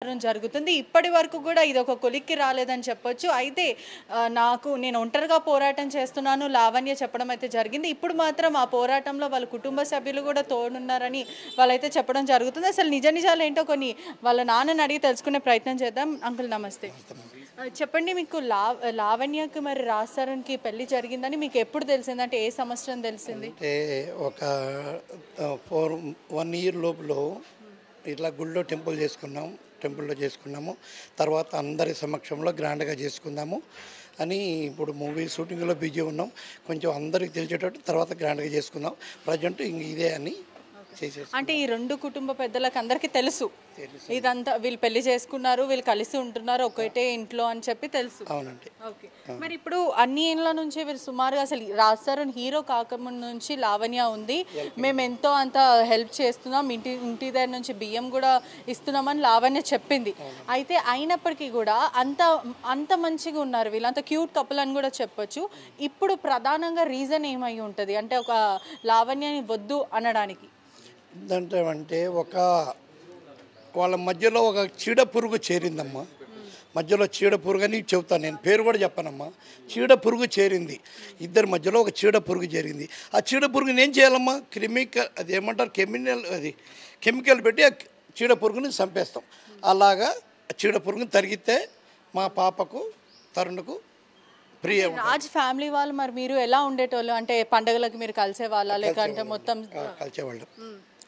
మాట్లాడడం జరుగుతుంది. ఇప్పటి వరకు కూడా ఇది ఒక కొలిక్కి రాలేదని చెప్పొచ్చు. అయితే నేను ఒంటరిగా పోరాటం చేస్తున్నాను లావణ్య చెప్పడం అయితే జరిగింది. ఇప్పుడు మాత్రం ఆ పోరాటంలో వాళ్ళ కుటుంబ సభ్యులు కూడా తోడున్నారని వాళ్ళైతే చెప్పడం జరుగుతుంది. అసలు నిజాలు ఏంటో కొన్ని వాళ్ళ నాన్నని అడిగి తెలుసుకునే ప్రయత్నం చేద్దాం. అంకుల్ నమస్తే. చెప్పండి, మీకు లావణ్యకి మరి రాజ్ తరుణ్‌కి పెళ్లి జరిగిందని మీకు ఎప్పుడు తెలిసింది? అంటే ఏ సంవత్సరం తెలిసింది? అంటే ఒక 1 ఇయర్ లోపల ఇట్లా గుళ్ళో టెంపుల్లో చేసుకున్నాము. తర్వాత అందరి సమక్షంలో గ్రాండ్గా చేసుకుందాము అని ఇప్పుడు మూవీ షూటింగ్లో బిజీ ఉన్నాం. కొంచెం అందరికి తెలిసేటట్టు తర్వాత గ్రాండ్గా చేసుకుందాం, ప్రజెంట్ ఇంక ఇదే అని చేసేసి. అంటే ఈ 2 కుటుంబ పెద్దలకు అందరికీ తెలుసు ఇదంతా, వీళ్ళు పెళ్లి చేసుకున్నారు, వీళ్ళు కలిసి ఉంటున్నారు ఒకటే ఇంట్లో అని చెప్పి తెలుసు. అవునండి. ఓకే. మరి ఇప్పుడు అన్ని ఏళ్ళ నుంచి వీళ్ళు సుమారుగా అసలు రాజ్ తరుణ్ హీరో కాకముందు నుంచి లావణ్య ఉంది, మేము ఎంతో అంత హెల్ప్ చేస్తున్నాం, ఇంటి దగ్గర నుంచి బియ్యం కూడా ఇస్తున్నామని లావణ్య చెప్పింది. అయితే అయినప్పటికీ కూడా అంత మంచిగా ఉన్నారు వీళ్ళు, అంత క్యూట్ కపుల్ అని కూడా చెప్పొచ్చు. ఇప్పుడు ప్రధానంగా రీజన్ ఏమై ఉంటుంది అంటే ఒక లావణ్యని వద్దు అనడానికి? అంటే వాళ్ళ మధ్యలో ఒక చీడ పురుగు చేరిందమ్మా. మధ్యలో చీడ పురుగు అని చెబుతాను, నేను పేరు కూడా చెప్పనమ్మా. చీడ పురుగు చేరింది, ఇద్దరి మధ్యలో ఒక చీడ పురుగు చేరింది. ఆ చీడ పురుగుని ఏం చేయాలమ్మా? అది ఏమంటారు, కెమికల్ పెట్టి ఆ చీడ పురుగుని చంపేస్తాం. అలాగా చీడ పురుగుని తరిగితే మా పాపకు తరుణ్కు ప్రియ. రాజ్ ఫ్యామిలీ వాళ్ళు మరి మీరు ఎలా ఉండేటోళ్ళు? అంటే పండుగలకు మీరు కలిసే వాళ్ళ లేకంటే మొత్తం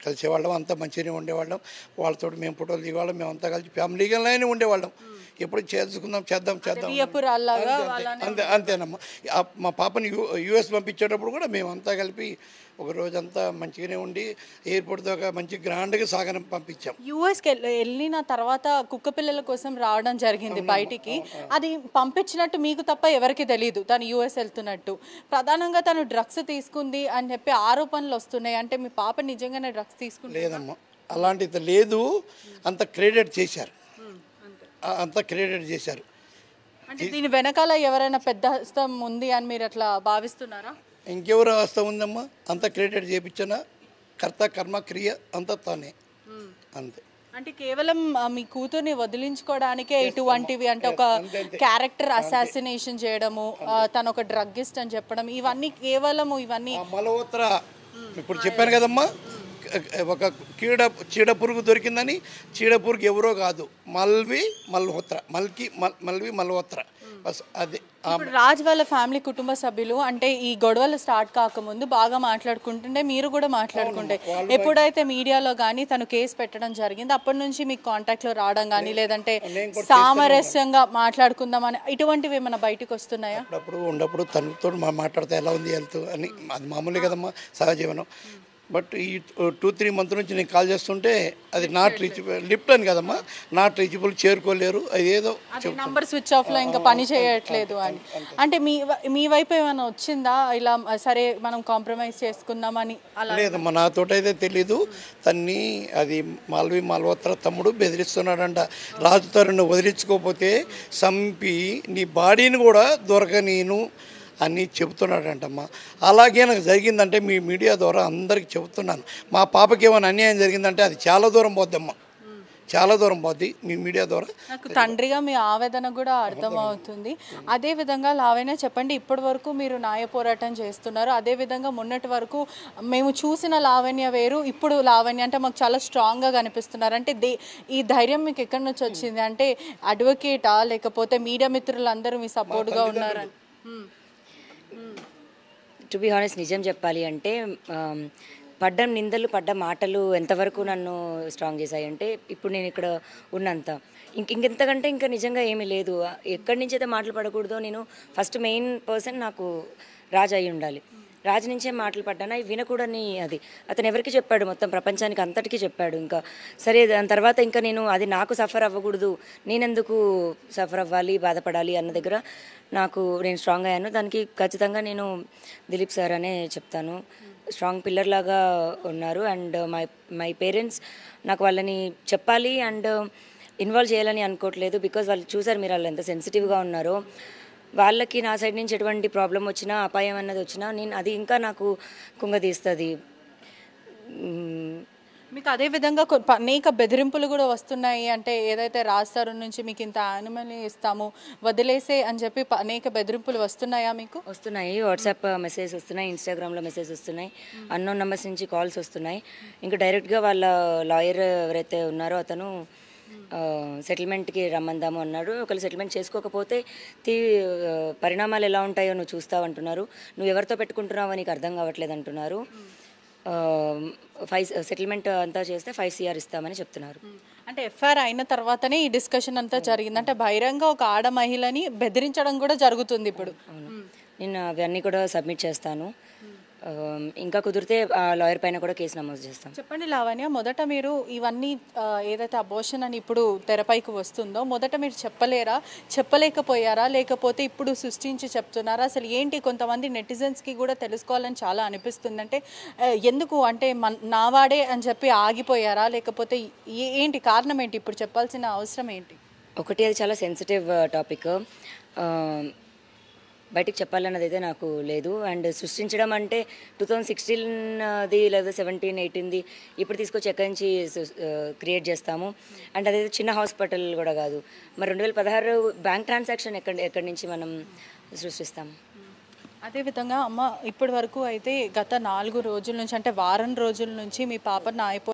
కలిసేవాళ్ళం, అంతా మంచిగానే ఉండేవాళ్ళం. వాళ్ళతో మేము ఫోటోలు దిగేవాళ్ళం, మేమంతా కలిసి ఫ్యామిలీగానే ఉండేవాళ్ళం. ఎప్పుడు చేద్దాం అంతేనమ్మా. మా పాపని యూఎస్ పంపించేటప్పుడు కూడా మేమంతా కలిపి ఒక రోజంతా మంచిగానే ఉండి ఎయిర్పోర్ట్ దాకా మంచి గ్రాండ్గా సాగనం పంపించాం. యూఎస్కి వెళ్ళిన తర్వాత కుక్క పిల్లల కోసం రావడం జరిగింది బయటికి. అది పంపించినట్టు మీకు తప్ప ఎవరికి తెలియదు తను యూఎస్ వెళ్తున్నట్టు. ప్రధానంగా తను డ్రగ్స్ తీసుకుంది అని చెప్పి ఆరోపణలు వస్తున్నాయి. అంటే మీ పాప నిజంగానే డ్రగ్స్ తీసుకుంది? లేదమ్మా, అలాంటిది లేదు. అంత క్రెడిట్ చేశారు. అంటే దీని వెనకాల ఎవరైనా పెద్ద హస్తం ఉంది అని మీరు అట్లా భావిస్తున్నారా? ఇంకెవరు హస్తం ఉందమ్మా? అంత క్రెడిట్ చేయించిన కర్త కర్మ క్రియ అంతా తానే, అంతే. అంటే కేవలం మీ కూతుర్ని వదిలించుకోవడానికే ఇటువంటివి, అంటే ఒక క్యారెక్టర్ అసాసినేషన్ చేయడము, తను ఒక డ్రగ్గిస్ట్ అని చెప్పడం, ఇవన్నీ కేవలం ఇవన్నీ మలహోత్ర. ఇప్పుడు చెప్పాను కదమ్మా, ఒక చీడ పురుగు దొరికిందని. చీడ పురుగు ఎవరో కాదు, మల్వి మల్హోత్ర. అది రాజ్ వాళ్ళ ఫ్యామిలీ కుటుంబ సభ్యులు అంటే ఈ గొడవలు స్టార్ట్ కాకముందు బాగా మాట్లాడుకుంటుండే, మీరు కూడా మాట్లాడుకుంటే ఎప్పుడైతే మీడియాలో కానీ తను కేసు పెట్టడం జరిగింది అప్పటి నుంచి మీకు కాంటాక్ట్లో రావడం కానీ లేదంటే సామరస్యంగా మాట్లాడుకుందామని ఇటువంటివి ఏమైనా బయటకు వస్తున్నాయా? ఉన్నప్పుడు తనతో మాట్లాడితే ఎలా ఉంది హెల్త్ అని, అది మామూలే కదమ్మా, సహజీవనం. బట్ ఈ 2-3 మంత్ నుంచి నేను కాల్ చేస్తుంటే అది నాట్ రీచబుల్, లిఫ్ట్ అని కదమ్మా, నాట్ రీచబుల్, చేరుకోలేరు, అది ఏదో నంబర్ స్విచ్ ఆఫ్లో ఇంకా పని చేయట్లేదు అని. అంటే మీ వైపు ఏమైనా వచ్చిందా ఇలా సరే మనం కాంప్రమైజ్ చేసుకుందామని? లేదమ్మా, నాతోటైతే తెలీదు. తన్ని అది మల్హోత్ర తమ్ముడు బెదిరిస్తున్నాడంట. రాజ్ తరుణ్ వదిలించుకోకపోతే చంపి నీ బాడీని కూడా దొరకనీను అని చెబుతున్నాడంటమ్మా. అలాగే నాకు జరిగిందంటే మీ మీడియా ద్వారా అందరికీ చెబుతున్నాను, మా పాపకి ఏమైనా అన్యాయం జరిగిందంటే అది చాలా దూరం పోద్దమ్మా, చాలా దూరం పోద్ది. మీ మీడియా ద్వారా నాకు తండ్రిగా మీ ఆవేదన కూడా అర్థమవుతుంది. అదేవిధంగా లావణ్య చెప్పండి, ఇప్పటి వరకు మీరు న్యాయ పోరాటం చేస్తున్నారు, అదేవిధంగా మొన్నటి వరకు మేము చూసిన లావణ్య వేరు, ఇప్పుడు లావణ్య అంటే మాకు చాలా స్ట్రాంగ్గా కనిపిస్తున్నారు. అంటే ఈ ధైర్యం మీకు ఎక్కడి నుంచి వచ్చింది? అంటే అడ్వకేటా లేకపోతే మీడియా మిత్రులందరూ మీ సపోర్ట్గా ఉన్నారని? టు బి హానెస్ట్, నిజం చెప్పాలి అంటే పడ్డ నిందలు, పడ్డ మాటలు ఎంతవరకు నన్ను స్ట్రాంగ్ చేశాయంటే ఇప్పుడు నేను ఇక్కడ ఉన్నంత ఇంకెంతకంటే ఇంకా నిజంగా ఏమీ లేదు. ఎక్కడి నుంచి అయితే మాటలు పడకూడదో, నేను ఫస్ట్ మెయిన్ పర్సన్ నాకు రాజ్ అయి ఉండాలి. రాజు నుంచే మాటలు పడ్డాను, అవి వినకూడని. అది అతను ఎవరికి చెప్పాడు, మొత్తం ప్రపంచానికి అంతటికీ చెప్పాడు. ఇంకా సరే దాని తర్వాత ఇంకా నేను అది నాకు సఫర్ అవ్వకూడదు, నేనెందుకు సఫర్ అవ్వాలి, బాధపడాలి అన్న దగ్గర నేను స్ట్రాంగ్ అయ్యాను. దానికి ఖచ్చితంగా నేను దిలీప్ సార్ అనే చెప్తాను. స్ట్రాంగ్ పిల్లర్ లాగా ఉన్నారు. అండ్ మై పేరెంట్స్ నాకు వాళ్ళని చెప్పాలి అండ్ ఇన్వాల్వ్ చేయాలని అనుకోవట్లేదు. బికాజ్ వాళ్ళు చూసారు మీరు వాళ్ళు ఎంత సెన్సిటివ్గా ఉన్నారో. వాళ్ళకి నా సైడ్ నుంచి ఎటువంటి ప్రాబ్లం వచ్చినా, అపాయం అన్నది వచ్చినా, అది ఇంకా నాకు కుంగదీస్తుంది. మీకు అదే విధంగా అనేక బెదిరింపులు కూడా వస్తున్నాయి. అంటే ఏదైతే రాస్తారు నుంచి మీకు ఇంత యానిమల్ని ఇస్తాము వదిలేసే అని చెప్పి అనేక బెదిరింపులు వస్తున్నాయా మీకు? వస్తున్నాయి, వాట్సాప్ మెసేజ్ వస్తున్నాయి, ఇన్స్టాగ్రామ్లో మెసేజ్ వస్తున్నాయి, అన్నోన్ నెంబర్స్ నుంచి కాల్స్ వస్తున్నాయి. ఇంకా డైరెక్ట్గా వాళ్ళ లాయర్ ఎవరైతే ఉన్నారో అతను సెటిల్మెంట్కి రమ్మందాము అన్నాడు. ఒకవేళ సెటిల్మెంట్ చేసుకోకపోతే పరిణామాలు ఎలా ఉంటాయో నువ్వు చూస్తావు అంటున్నారు. నువ్వు ఎవరితో పెట్టుకుంటున్నావో నీకు అర్థం కావట్లేదు అంటున్నారు. సెటిల్మెంట్ అంతా చేస్తే 5 CR ఇస్తామని చెప్తున్నారు. అంటే ఎఫ్ఐఆర్ అయిన తర్వాతనే ఈ డిస్కషన్ అంతా జరిగింది. అంటే బహిరంగ ఒక ఆడ మహిళని బెదిరించడం కూడా జరుగుతుంది ఇప్పుడు. నేను అవన్నీ కూడా సబ్మిట్ చేస్తాను. ఇంకా కుదిరితే ఆ లాయర్ పైన కూడా కేసు నమోదు చేస్తాం. చెప్పండి లావణ్య, మొదట మీరు ఇవన్నీ ఏదైతే అబోర్షన్ అని ఇప్పుడు తెరపైకి వస్తుందో మొదట మీరు చెప్పలేకపోయారా, లేకపోతే ఇప్పుడు సృష్టించి చెప్తున్నారా? అసలు ఏంటి, కొంతమంది నెటిజన్స్కి కూడా తెలుసుకోవాలని చాలా అనిపిస్తుంది. అంటే ఎందుకు అంటే నావాడే అని చెప్పి ఆగిపోయారా, లేకపోతే ఏంటి కారణం ఏంటి, ఇప్పుడు చెప్పాల్సిన అవసరం ఏంటి? ఒకటి, అది చాలా సెన్సిటివ్ టాపిక్, బయటికి చెప్పాలన్నది అయితే నాకు లేదు. అండ్ సృష్టించడం అంటే 2016ది లేదా 17, 18ది ఇప్పుడు తీసుకొచ్చి ఎక్కడి నుంచి క్రియేట్ చేస్తాము. అండ్ అదైతే చిన్న హాస్పిటల్ కూడా కాదు. మరి 2016 బ్యాంక్ ట్రాన్సాక్షన్ ఎక్కడి నుంచి మనం సృష్టిస్తాము? అదేవిధంగా అమ్మ, ఇప్పటి వరకు అయితే గత 4 రోజుల నుంచి అంటే వారం రోజుల నుంచి మీ పాప